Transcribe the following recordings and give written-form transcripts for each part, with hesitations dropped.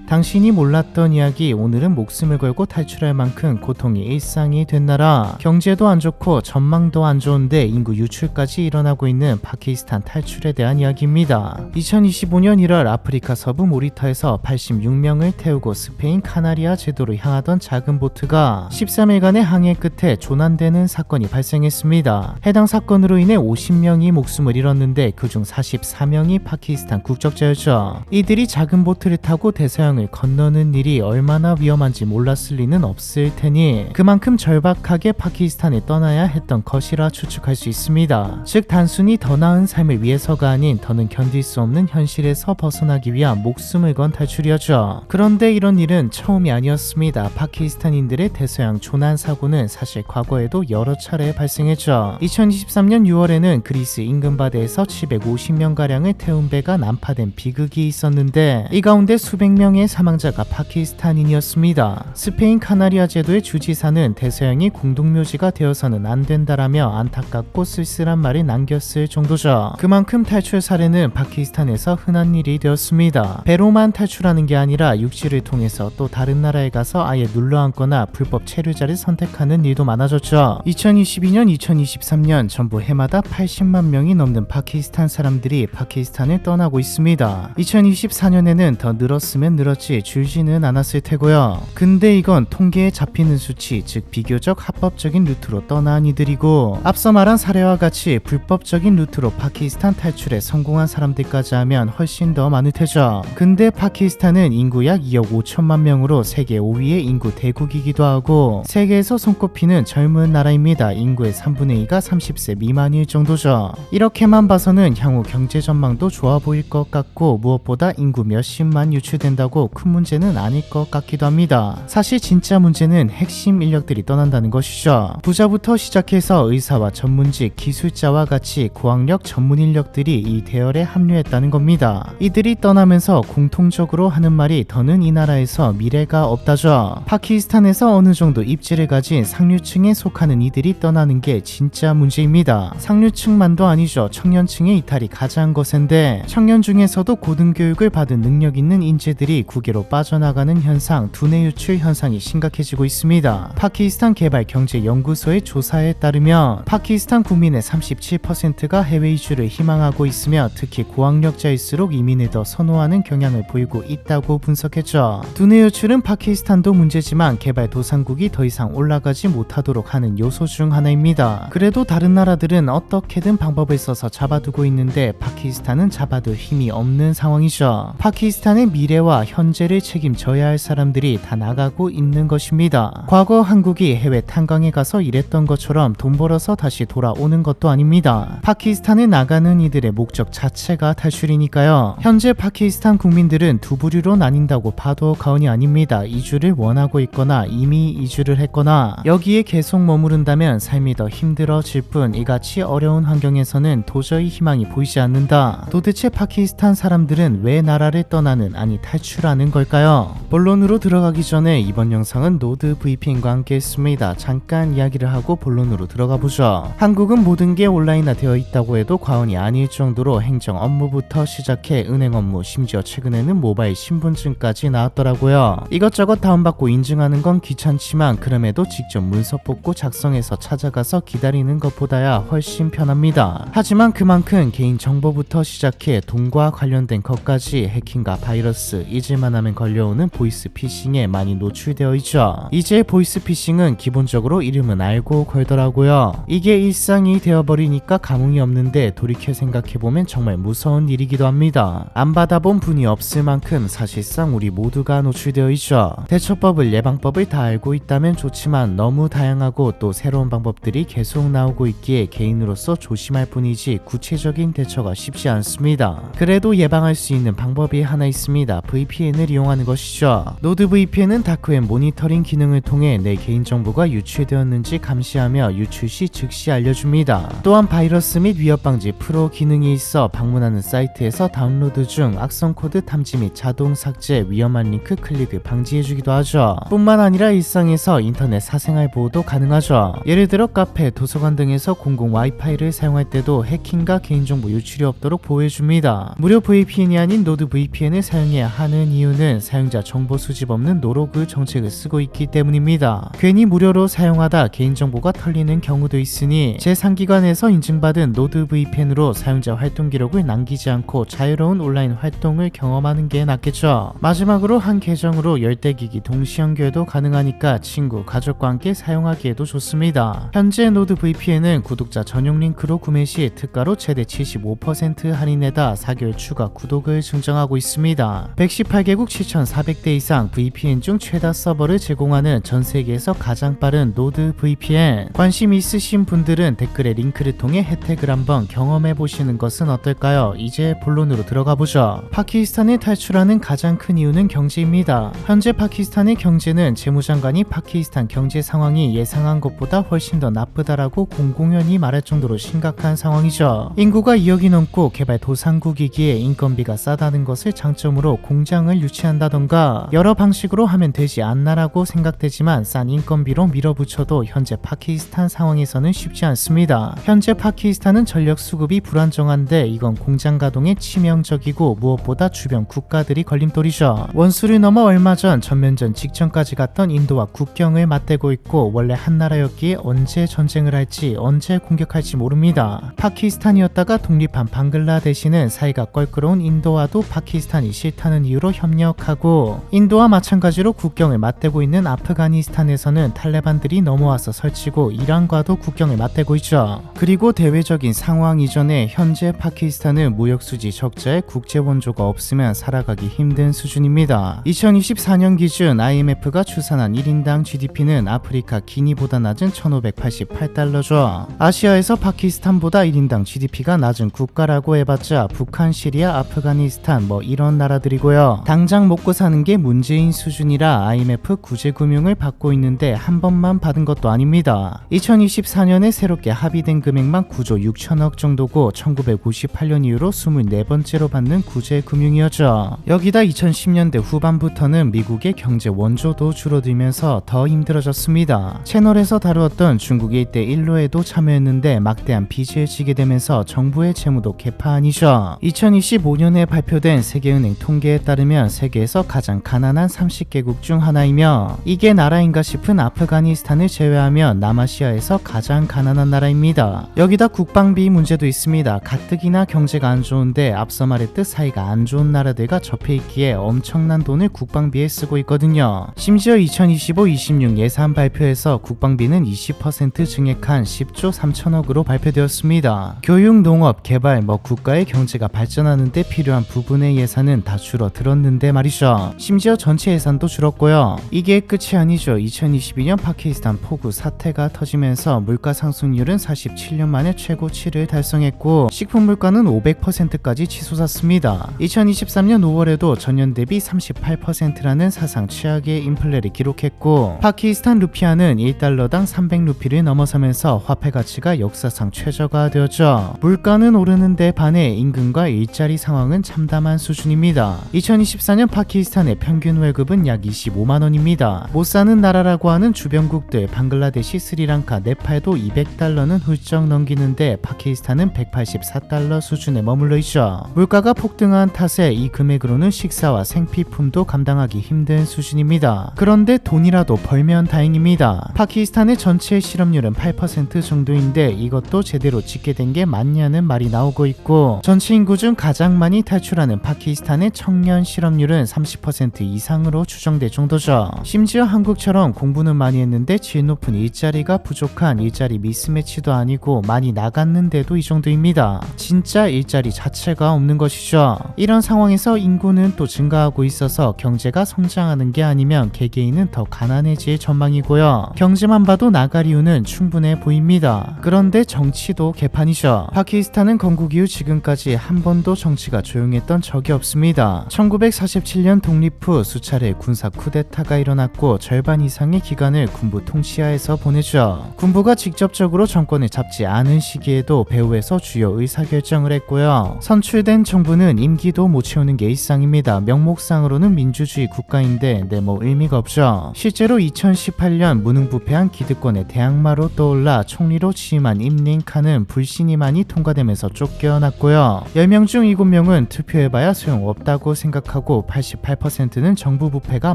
당신이 몰랐던 이야기. 오늘은 목숨을 걸고 탈출할 만큼 고통이 일상이 된 나라. 경제도 안 좋고 전망도 안 좋은데 인구 유출까지 일어나고 있는 파키스탄 탈출에 대한 이야기입니다. 2025년 1월 아프리카 서부 모리타에서 86명을 태우고 스페인 카나리아 제도로 향하던 작은 보트가 13일간의 항해 끝에 조난되는 사건이 발생했습니다. 해당 사건으로 인해 50명이 목숨을 잃었는데 그중 44명이 파키스탄 국적자였죠. 이들이 작은 보트를 타고 대서양을 건너는 일이 얼마나 위험한지 몰랐을 리는 없을 테니 그만큼 절박하게 파키스탄에 떠나야 했던 것이라 추측할 수 있습니다. 즉 단순히 더 나은 삶을 위해서가 아닌 더는 견딜 수 없는 현실에서 벗어나기 위한 목숨을 건 탈출이었죠. 그런데 이런 일은 처음이 아니었습니다. 파키스탄인들의 대서양 조난 사고는 사실 과거에도 여러 차례 발생했죠. 2023년 6월에는 그리스 인근 바다에서 750명가량을 태운 배가 난파된 비극이 있었는데 이 가운데 수백 명의 사망자가 파키스탄인이었습니다. 스페인 카나리아 제도의 주지사는 대서양이 공동묘지가 되어서는 안 된다라며 안타깝고 쓸쓸한 말을 남겼을 정도죠. 그만큼 탈출 사례는 파키스탄에서 흔한 일이 되었습니다. 배로만 탈출하는 게 아니라 육지를 통해서 또 다른 나라에 가서 아예 눌러앉거나 불법 체류자를 선택하는 일도 많아졌죠. 2022년, 2023년 전부 해마다 80만 명이 넘는 파키스탄 사람들이 파키스탄을 떠나고 있습니다. 2024년에는 더 늘었으면 늘었지 줄지는 않았을 테고요. 근데 이건 통계에 잡히는 수치, 즉 비교적 합법적인 루트로 떠난 이들이고 앞서 말한 사례와 같이 불법적인 루트로 파키스탄 탈출에 성공한 사람들까지 하면 훨씬 더 많을 테죠. 근데 파키스탄은 인구 약 2억 5천만 명으로 세계 5위의 인구 대국이기도 하고 세계에서 손꼽히는 젊은 나라입니다. 인구의 3분의 2가 30세 미만일 정도죠. 이렇게만 봐서는 향후 경제 전망도 좋아 보일 것 같고 무엇보다 인구 몇십만 유출된다고 큰 문제는 아닐 것 같기도 합니다. 사실 진짜 문제는 핵심 인력들이 떠난다는 것이죠. 부자부터 시작해서 의사와 전문직, 기술자와 같이 고학력 전문 인력들이 이 대열에 합류했다는 겁니다. 이들이 떠나면서 공통적으로 하는 말이 더는 이 나라에서 미래가 없다죠. 파키스탄에서 어느 정도 입지를 가진 상류층에 속하는 이들이 떠나는 게 진짜 문제입니다. 상류층만도 아니죠. 청년층의 이탈이 가장 거센데 청년 중에서도 고등교육을 받은 능력 있는 인재들이 국외로 빠져나가는 현상, 두뇌 유출 현상이 심각해지고 있습니다. 파키스탄 개발경제연구소의 조사에 따르면 파키스탄 국민의 37%가 해외 이주를 희망하고 있으며 특히 고학력자일수록 이민을 더 선호하는 경향을 보이고 있다고 분석했죠. 두뇌 유출은 파키스탄도 문제지만 개발도상국이 더 이상 올라가지 못하도록 하는 요소 중 하나입니다. 그래도 다른 나라들은 어떻게든 방법을 써서 잡아두고 있는데 파키스탄은 잡아둘 힘이 없는 상황이죠. 파키스탄의 미래와 현재를 책임져야 할 사람들이 다 나가고 있는 것입니다. 과거 한국이 해외 탄광에 가서 일했던 것처럼 돈 벌어서 다시 돌아오는 것도 아닙니다. 파키스탄에 나가는 이들의 목적 자체가 탈출이니까요. 현재 파키스탄 국민들은 두 부류로 나뉜다고 봐도 과언이 아닙니다. 이주를 원하고 있거나 이미 이주를 했거나 여기에 계속 머무른다면 삶이 더 힘들어질 뿐 이같이 어려운 환경에서는 도저히 희망이 보이지 않는다. 도대체 파키스탄 사람들은 왜 나라를 떠나는, 아니 탈출하는 걸까요? 본론으로 들어가기 전에 이번 영상은 노드 VPN과 함께 했습니다. 잠깐 이야기를 하고 본론으로 들어가 보죠. 한국은 모든 게 온라인화 되어 있다고 해도 과언이 아닐 정도로 행정 업무부터 시작해 은행 업무, 심지어 최근에는 모바일 신분증까지 나왔더라고요. 이것저것 다운받고 인증하는 건 귀찮지만 그럼에도 직접 문서 뽑고 작성해서 찾아가서 기다리는 것보다야 훨씬 편합니다. 하지만 그만큼 개인정보부터 시작해 돈과 관련된 것까지 해킹과 바이러스, 잊을만 하면 걸려오는 보이스피싱에 많이 노출되어 있죠. 이제 보이스피싱은 기본적으로 이름은 알고 걸더라고요. 이게 일상이 되어버리니까 감흥이 없는데 돌이켜 생각해보면 정말 무서운 일이기도 합니다. 안 받아본 분이 없을 만큼 사실상 우리 모두가 노출되어 있죠. 대처법을, 예방법을 다 알고 있다면 좋지만 너무 다양하고 또 새로운 방법들이 계속 나오고 있기에 개인으로서 조심할 뿐이지 구체적인 대처가 쉽지 않습니다. 그래도 예방할 수 있는 방법이 하나 있습니다. VPN을 이용하는 것이죠. 노드 VPN은 다크웹 모니터링 기능을 통해 내 개인정보가 유출되었는지 감시하며 유출 시 즉시 알려줍니다. 또한 바이러스 및 위협 방지 프로 기능이 있어 방문하는 사이트에서 다운로드 중 악성 코드 탐지 및 자동 삭제, 위험한 링크 클릭을 방지해주기도 하죠. 뿐만 아니라 일상에서 인터넷 사생활 보호도 가능하죠. 예를 들어 카페, 도서관 등에서 공공 와이파이를 사용할 때도 해킹과 개인정보 유출이 없도록 보호해줍니다. 무료 VPN이 아닌 노드 VPN을 사용해야 하는 이유는 사용자 정보 수집 없는 노로그 정책을 쓰고 있기 때문입니다. 괜히 무료로 사용하다 개인정보가 털리는 경우도 있으니 제3기관에서 인증받은 노드 VPN으로 사용자 활동 기록을 남기지 않고 자유로운 온라인 활동을 경험하는 게 낫겠죠. 마지막으로 한 계정으로 열대 기기 동시 연결도 가능하니까 친구, 가족과 함께 사용하기에도 좋습니다. 현재 노드 VPN은 구독자 전용 링크로 구매 시 특가로 최대 75% 할인에다 4개월 추가 구독을 증정하고 있습니다. 118개국 7,400대 이상 VPN 중 최다 서버를 제공하는 전 세계에서 가장 빠른 노드 VPN. 관심 있으신 분들은 댓글에 링크를 통해 혜택을 한번 경험해 보시는 것은 어떨까요? 이제 본론으로 들어가 보죠. 파키스탄을 탈출하는 가장 큰 이유는 경제입니다. 현재 파키스탄의 경제는 재무장관이 파키스탄 경제 상황이 예상한 것보다 훨씬 더 나쁘다라고 공공연히 말할 정도로 심각한 상황이죠. 인구가 2억이 넘고 개발도상국이기에 인건비가 싸다는 것을 장점으로 공장을 유치한다던가 여러 방식으로 하면 되지 않나라고 생각되지만 싼 인건비로 밀어붙여도 현재 파키스탄 상황에서는 쉽지 않습니다. 현재 파키스탄은 전력 수급이 불안정한데 이건 공장 가동에 치명적이고 무엇보다 주변 국가들이 걸림돌이죠. 원수를 넘어 얼마 전 전면전 직전까지 갔던 인도와 국경을 맞대고 있고 원래 한 나라였기에 언제 전쟁을 할지 언제 공격할지 모릅니다. 파키스탄이었다가 독립한 방글라데시는 사이가 껄끄러운 인도와도 파키스탄이 싫다는 이유로 협력하고 인도와 마찬가지로 국경을 맞대고 있는 아프가니스탄에서는 탈레반들이 넘어와서 설치고 이란과도 국경을 맞대고 있죠. 그리고 대외적인 상황 이전에 현재 파키스탄은 무역수지 적자에 국제 원조가 없으면 살아가기 힘든 수준입니다. 2024년 기준 IMF가 추산한 1인당 GDP는 아프리카 기니보다 낮은 1588달러죠. 아시아에서 파키스탄보다 1인당 GDP가 낮은 국가라고 해봤자 북한, 시리아, 아프가니스탄 뭐 이런 나라들이고요. 당장 먹고 사는 게 문제인 수준이라 IMF 구제금융을 받고 있는데 한 번만 받은 것도 아닙니다. 2024년에 새롭게 합의된 금액만 9조 6천억 정도고 1958년 이후로 24번째로 받는 구제금융이었죠. 여기다 2010년대 후반부터는 미국의 경제 원조도 줄어들면서 더 힘들어졌습니다. 채널에서 다루었던 중국 일대 일로에도 참여했는데 막대한 빚을 지게 되면서 정부의 재무도 개판이죠. 2025년에 발표된 세계은행 통계에 따르면 세계에서 가장 가난한 30개국 중 하나이며 이게 나라인가 싶은 아프가니스탄을 제외하면 남아시아에서 가장 가난한 나라입니다. 여기다 국방비 문제도 있습니다. 가뜩이나 경제가 안 좋은데 앞서 말했듯 사이가 안 좋은 나라들과 접해 있기에 엄청난 돈을 국방비에 쓰고 있거든요. 심지어 2025-26 예산 발표에서 국방비는 20% 증액한 10조 3천억으로 발표되었습니다. 교육, 농업, 개발, 국가의 경제가 발전하는데 필요한 부분의 예산은 다 줄어들었는데 말이죠. 심지어 전체 예산도 줄었고요. 이게 끝이 아니죠. 2022년 파키스탄 폭우 사태가 터지면서 물가 상승률은 47년 만에 최고치를 달성했고 식품 물가는 500%까지 치솟았습니다. 2023년 5월에도 전년 대비 38%라는 사상 최악의 인플레를 기록했고 파키스탄 루피아는 1달러당 300루피를 넘어서면서 화폐 가치가 역사상 최저가되었죠. 물가는 오르는데 반해 임금과 일자리 상황은 참담한 수준입니다. 2024년 파키스탄의 평균 월급은 약 25만원입니다. 못 사는 나라라고 하는 주변국들 방글라데시, 스리랑카, 네팔도 200달러는 훌쩍 넘기는데 파키스탄은 184달러 수준에 머물러 있죠. 물가가 폭등한 탓에 이 금액으로는 식사와 생필품도 감당하기 힘든 수준입니다. 그런데 돈이라도 벌면 다행입니다. 파키스탄의 전체 실업률은 8% 정도인데 이것도 제대로 짓게 된 게 맞냐는 말이 나오고 있고 전체 인구 중 가장 많이 탈출하는 파키스탄의 청년 실업률은 30% 이상으로 추정될 정도죠. 심지어 한국처럼 공부는 많이 했는데 질 높은 일자리가 부족한 일자리 미스매치도 아니고 많이 나갔는데도 이 정도입니다. 진짜 일자리 자체가 없는 것이죠. 이런 상황에서 인구는 또 증가하고 있어서 경제가 성장하는 게 아니면 개개인은 더 가난해질 전망이고요. 경제만 봐도 나갈 이유는 충분해 보입니다. 그런데 정치도 개판이죠. 파키스탄은 건국 이후 지금까지 한 번도 정치가 조용했던 적이 없습니다. 1947년 독립 후 수차례 군사 쿠데타가 일어났고 절반 이상의 기간을 군부 통치하에서 보내죠. 군부가 직접적으로 정권을 잡지 않은 시기에도 배후에서 주요 의사결정을 했고요. 선출된 정부는 임기도 못 채우는 게 일상입니다. 명목상으로는 민주주의 국가인데 의미가 없죠. 실제로 2018년 무능부패한 기득권의 대항마로 떠올라 총리로 취임한 임링칸은 불신임안이 통과되면서 쫓겨났고요. 10명 중 7명은 투표해봐야 소용없다고 생각하고 부패하고 88%는 정부 부패가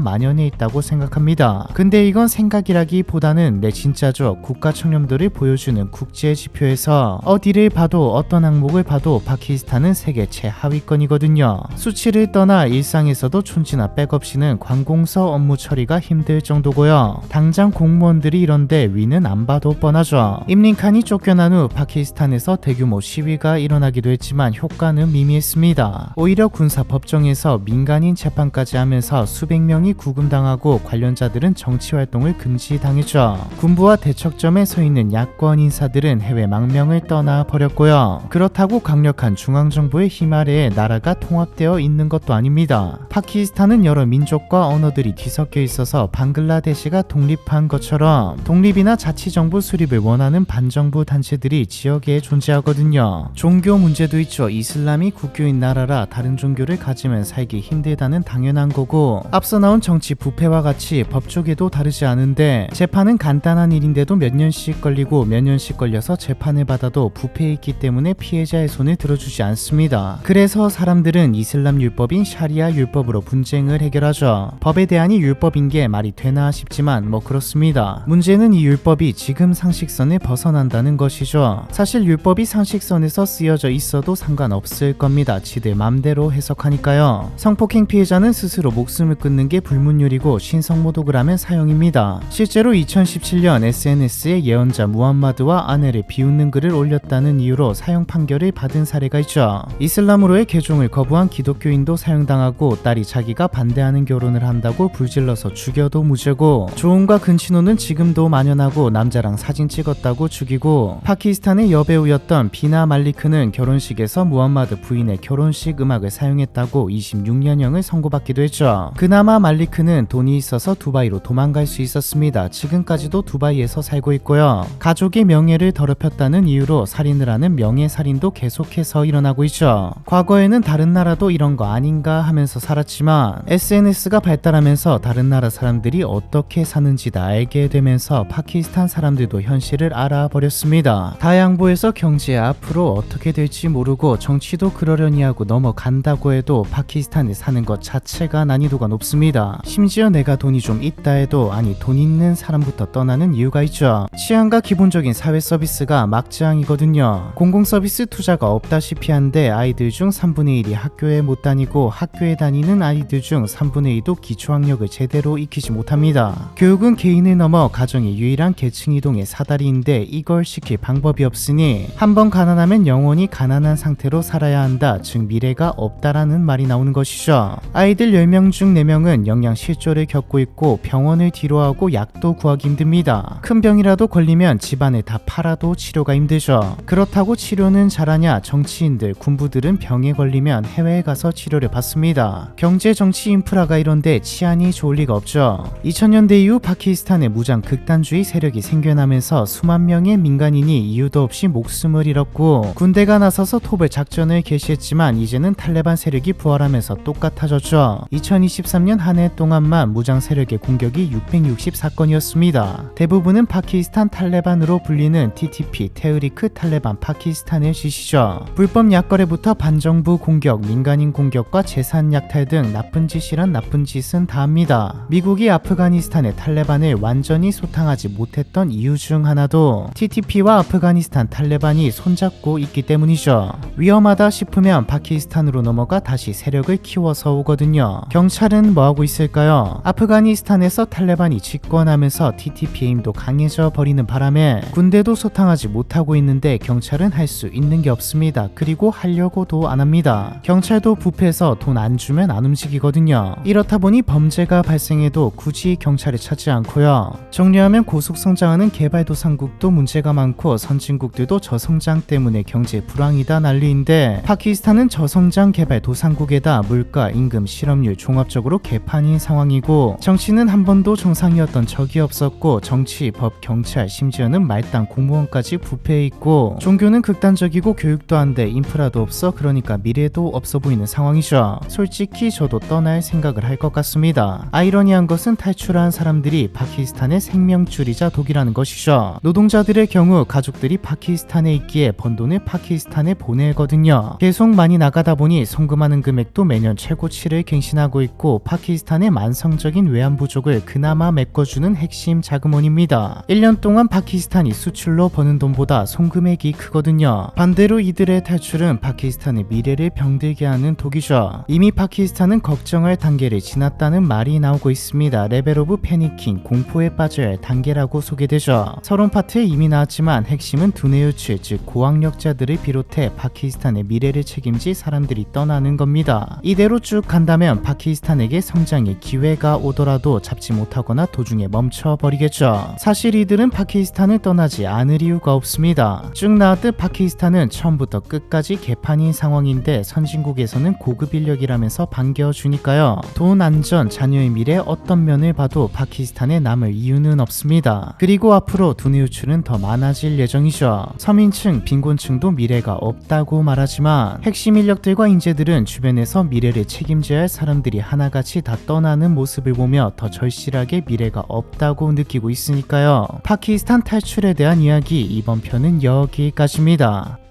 만연해 있다고 생각합니다. 근데 이건 생각이라기보다는 내 진짜죠. 국가 청렴도를 보여주는 국제 지표에서 어디를 봐도 어떤 항목을 봐도 파키스탄은 세계 최하위권이거든요. 수치를 떠나 일상에서도 촌지나 백 없이는 관공서 업무 처리가 힘들 정도고요. 당장 공무원들이 이런데 위는 안 봐도 뻔하죠. 임린칸이 쫓겨난 후 파키스탄에서 대규모 시위가 일어나기도 했지만 효과는 미미했습니다. 오히려 군사법정에서 민간인 재판까지 하면서 수백 명이 구금당하고 관련자들은 정치활동을 금지당했죠. 군부와 대척점에 서 있는 야권 인사들은 해외 망명을 떠나버렸고요. 그렇다고 강력한 중앙정부의 힘 아래에 나라가 통합되어 있는 것도 아닙니다. 파키스탄은 여러 민족과 언어들이 뒤섞여 있어서 방글라데시가 독립한 것처럼 독립이나 자치정부 수립을 원하는 반정부 단체들이 지역에 존재하거든요. 종교 문제도 있죠. 이슬람이 국교인 나라라 다른 종교를 가지면 살기 힘들다는 당연한 거고, 앞서 나온 정치 부패와 같이 법조계도 다르지 않은데 재판은 간단한 일인데도 몇 년씩 걸리고 몇 년씩 걸려서 재판을 받아도 부패에 있기 때문에 피해자의 손을 들어주지 않습니다. 그래서 사람들은 이슬람 율법인 샤리아 율법으로 분쟁을 해결하죠. 법에 대한이 율법인 게 말이 되나 싶지만 뭐 그렇습니다. 문제는 이 율법이 지금 상식선을 벗어난다는 것이죠. 사실 율법이 상식선에서 쓰여져 있어도 상관없을 겁니다. 지들 맘대로 해석하니까요. 성폭행 피해자는 스스로 목숨을 끊는 게 불문율이고 신성모독을 하면 사형입니다. 실제로 2017년 SNS에 예언자 무함마드와 아내를 비웃는 글을 올렸다는 이유로 사형 판결을 받은 사례가 있죠. 이슬람으로의 개종을 거부한 기독교인도 사형당하고, 딸이 자기가 반대하는 결혼을 한다고 불질러서 죽여도 무죄고, 조언과 근친호는 지금도 만연하고 남자랑 사진 찍었다고 죽이고, 파키스탄의 여배우였던 비나 말리크는 결혼식에서 무함마드 부인의 결혼식 음악을 사용했다고 26년형을 선고받기도 했죠. 그나마 말리크는 돈이 있어서 두바이로 도망갈 수 있었습니다. 지금까지도 두바이에서 살고 있고요. 가족의 명예를 더럽혔다는 이유로 살인을 하는 명예살인도 계속해서 일어나고 있죠. 과거에는 다른 나라도 이런 거 아닌가 하면서 살았지만 SNS가 발달하면서 다른 나라 사람들이 어떻게 사는지 다 알게 되면서 파키스탄 사람들도 현실을 알아버렸습니다. 다양보에서 경제 앞으로 어떻게 될지 모르고 정치도 그러려니 하고 넘어간다고 해도 파키스탄에 사는 것 자체가 난이도가 높습니다. 심지어 내가 돈이 좀 있다 해도 아니 돈 있는 사람부터 떠나는 이유가 있죠. 치안과 기본적인 사회 서비스가 막장이거든요. 공공서비스 투자가 없다시피 한데 아이들 중 3분의 1이 학교에 못 다니고 학교에 다니는 아이들 중 3분의 2도 기초학력을 제대로 익히지 못합니다. 교육은 개인을 넘어 가정의 유일한 계층이동의 사다리인데 이걸 시킬 방법이 없으니 한번 가난하면 영원히 가난한 상태로 살아야 한다. 즉 미래가 없다라는 말이 나오는 것이죠. 아이들 10명 중 4명은 영양실조를 겪고 있고 병원을 뒤로하고 약도 구하기 힘듭니다. 큰 병이라도 걸리면 집안을 다 팔아도 치료가 힘들죠. 그렇다고 치료는 잘하냐? 정치인들, 군부들은 병에 걸리면 해외에 가서 치료를 받습니다. 경제, 정치, 인프라가 이런데 치안이 좋을 리가 없죠. 2000년대 이후 파키스탄에 무장 극단주의 세력이 생겨나면서 수만 명의 민간인이 이유도 없이 목숨을 잃었고, 군대가 나서서 토벌 작전을 개시했지만 이제는 탈레반 세력이 부활하면서 똑같아졌죠. 2023년 한 해 동안만 무장 세력의 공격이 664건이었습니다. 대부분은 파키스탄 탈레반으로 불리는 TTP, 테흐리크 탈레반 파키스탄의 짓이죠. 불법 약거래부터 반정부 공격, 민간인 공격과 재산 약탈 등 나쁜 짓이란 나쁜 짓은 다 합니다. 미국이 아프가니스탄의 탈레반을 완전히 소탕하지 못했던 이유 중 하나도 TTP와 아프가니스탄 탈레반이 손잡고 있기 때문이죠. 위험하다 싶으면 파키스탄으로 넘어가 다시 세력을 키워서 오거든요. 경찰은 뭐하고 있을까요? 아프가니스탄에서 탈레반이 집권하면서 TTP의 힘도 강해져 버리는 바람에 군대도 소탕하지 못하고 있는데 경찰은 할 수 있는 게 없습니다. 그리고 하려고도 안 합니다. 경찰도 부패해서 돈 안 주면 안 움직이거든요. 이렇다 보니 범죄가 발생해도 굳이 경찰을 찾지 않고요. 정리하면 고속성장하는 개발도상국도 문제가 많고 선진국들도 저성장 때문에 경제 불황이다 난리인데, 파키스탄은 저성장 개발도상국에다 물가, 임금, 실업률 종합적으로 개판인 상황이고, 정치는 한 번도 정상이었던 적이 없었고, 정치, 법, 경찰, 심지어는 말단 공무원까지 부패해 있고, 종교는 극단적이고 교육도 안 돼, 인프라도 없어. 그러니까 미래도 없어 보이는 상황이죠. 솔직히 저도 떠날 생각을 할 것 같습니다. 아이러니한 것은 탈출한 사람들이 파키스탄의 생명줄이자 독이라는 것이죠. 노동자들의 경우 가족들이 파키스탄에 있기에 번 돈을 파키스탄에 보내거든요. 계속 많이 나가다 보니 송금하는 금액도 매년 최고치를 갱신하고 있고 파키스탄의 만성적인 외환 부족을 그나마 메꿔주는 핵심 자금원입니다. 1년 동안 파키스탄이 수출로 버는 돈보다 손금액이 크거든요. 반대로 이들의 탈출은 파키스탄의 미래를 병들게 하는 독이죠. 이미 파키스탄은 걱정할 단계를 지났다는 말이 나오고 있습니다. 레벨 오브 패니킹, 공포에 빠져야 할 단계라고 소개되죠. 서론 파트에 이미 나왔지만 핵심은 두뇌 유출, 즉 고학력자들을 비롯해 파키스탄의 미래를 책임질 사람들이 떠나는 겁니다. 이대로 쭉 간다면 파키스탄에게 성장의 기회가 오더라도 잡지 못하거나 도중에 멈춰버리겠죠. 사실 이들은 파키스탄을 떠나지 않을 이유가 없습니다. 쭉 나왔듯 파키스탄은 처음부터 끝까지 개판인 상황인데 선진국에서는 고급 인력이라면서 반겨주니까요. 돈, 안전, 자녀의 미래 어떤 면을 봐도 파키스탄에 남을 이유는 없습니다. 그리고 앞으로 두뇌 유출은 더 많아질 예정이죠. 서민층, 빈곤층도 미래가 없다고 말하지만 핵심 인력들과 인재들은 주변에서 미래를 책임져야 할 사람들이 하나같이 다 떠나는 모습을 보며 더 절실하게 미래가 없다고 느끼고 있으니까요. 파키스탄 탈출에 대한 이야기, 이번 편은 여기까지입니다.